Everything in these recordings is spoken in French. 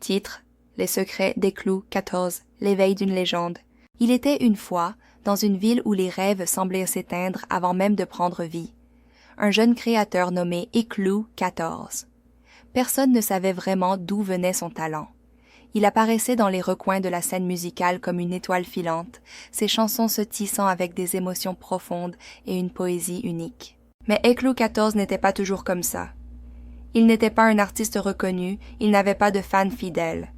Titre: Les secrets d'Eclou 14, l'éveil d'une légende. Il était une fois, dans une ville où les rêves semblaient s'éteindre avant même de prendre vie, un jeune créateur nommé Eclou 14. Personne ne savait vraiment d'où venait son talent. Il apparaissait dans les recoins de la scène musicale comme une étoile filante, ses chansons se tissant avec des émotions profondes et une poésie unique. Mais Eclou 14 n'était pas toujours comme ça. Il n'était pas un artiste reconnu, il n'avait pas de fans fidèles.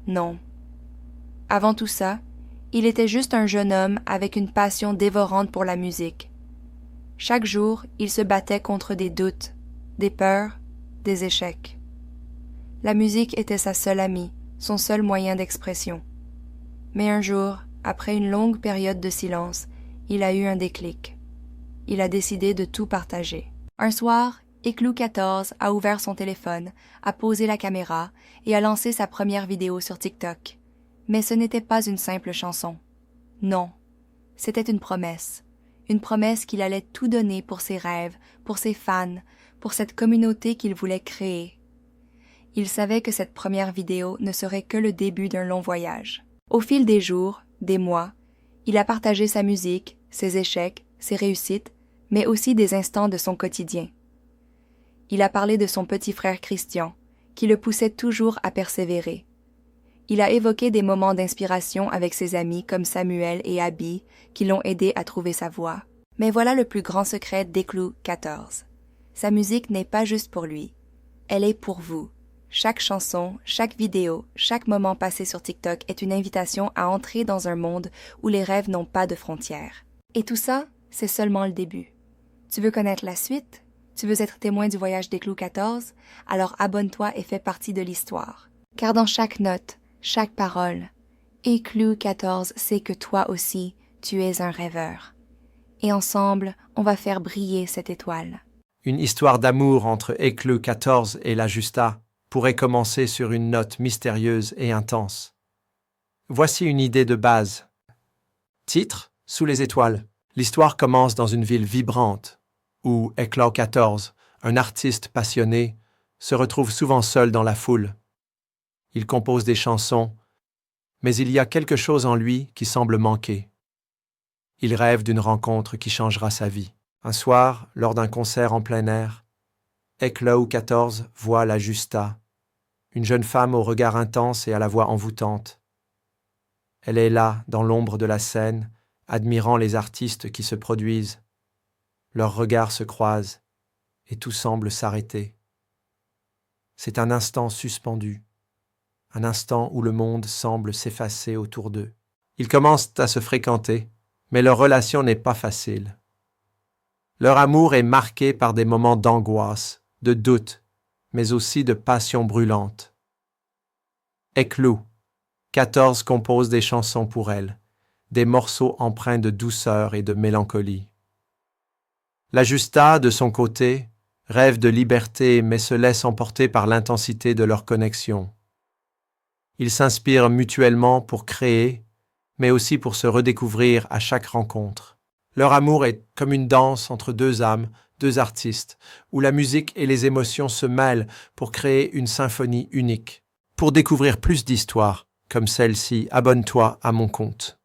Non. Avant tout ça, il était juste un jeune homme avec une passion dévorante pour la musique. Chaque jour, il se battait contre des doutes, des peurs, des échecs. La musique était sa seule amie, son seul moyen d'expression. Mais un jour, après une longue période de silence, il a eu un déclic. Il a décidé de tout partager. Un soir, Eclou 14 a ouvert son téléphone, a posé la caméra et a lancé sa première vidéo sur TikTok. Mais ce n'était pas une simple chanson. Non, c'était une promesse qu'il allait tout donner pour ses rêves, pour ses fans, pour cette communauté qu'il voulait créer. Il savait que cette première vidéo ne serait que le début d'un long voyage. Au fil des jours, des mois, il a partagé sa musique, ses échecs, ses réussites, mais aussi des instants de son quotidien. Il a parlé de son petit frère Christian, qui le poussait toujours à persévérer. Il a évoqué des moments d'inspiration avec ses amis comme Samuel et Abby, qui l'ont aidé à trouver sa voie. Mais voilà le plus grand secret d'Eclou 14. Sa musique n'est pas juste pour lui. Elle est pour vous. Chaque chanson, chaque vidéo, chaque moment passé sur TikTok est une invitation à entrer dans un monde où les rêves n'ont pas de frontières. Et tout ça, c'est seulement le début. Tu veux connaître la suite? Tu veux être témoin du voyage d'Eclou 14? Alors abonne-toi et fais partie de l'histoire. Car dans chaque note, chaque parole, Eclou 14 sait que toi aussi, tu es un rêveur. Et ensemble, on va faire briller cette étoile. Une histoire d'amour entre Eclou 14 et la Justa pourrait commencer sur une note mystérieuse et intense. Voici une idée de base. Titre: Sous les étoiles. L'histoire commence dans une ville vibrante, où Eclou 14, un artiste passionné, se retrouve souvent seul dans la foule. Il compose des chansons, mais il y a quelque chose en lui qui semble manquer. Il rêve d'une rencontre qui changera sa vie. Un soir, lors d'un concert en plein air, Eclou 14 voit la Justa, une jeune femme au regard intense et à la voix envoûtante. Elle est là, dans l'ombre de la scène, admirant les artistes qui se produisent. Leurs regards se croisent, et tout semble s'arrêter. C'est un instant suspendu, un instant où le monde semble s'effacer autour d'eux. Ils commencent à se fréquenter, mais leur relation n'est pas facile. Leur amour est marqué par des moments d'angoisse, de doute, mais aussi de passion brûlante. Eclou 14 compose des chansons pour elle, des morceaux empreints de douceur et de mélancolie. La Justa, de son côté, rêve de liberté mais se laisse emporter par l'intensité de leur connexion. Ils s'inspirent mutuellement pour créer, mais aussi pour se redécouvrir à chaque rencontre. Leur amour est comme une danse entre deux âmes, deux artistes, où la musique et les émotions se mêlent pour créer une symphonie unique. Pour découvrir plus d'histoires comme celle-ci, abonne-toi à mon compte.